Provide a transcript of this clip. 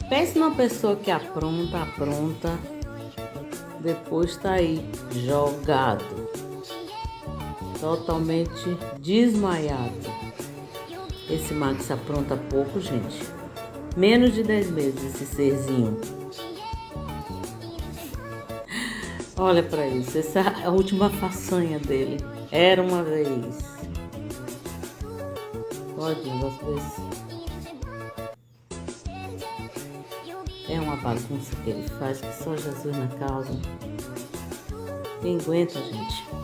Pense numa pessoa que apronta, depois tá aí jogado, totalmente desmaiado. Esse Max apronta pouco, gente. Menos de 10 meses esse serzinho. Olha pra isso, essa é a última façanha dele. Era uma vez. Pode, vocês. É uma bagunça que ele faz que só Jesus na causa. Quem aguenta, gente?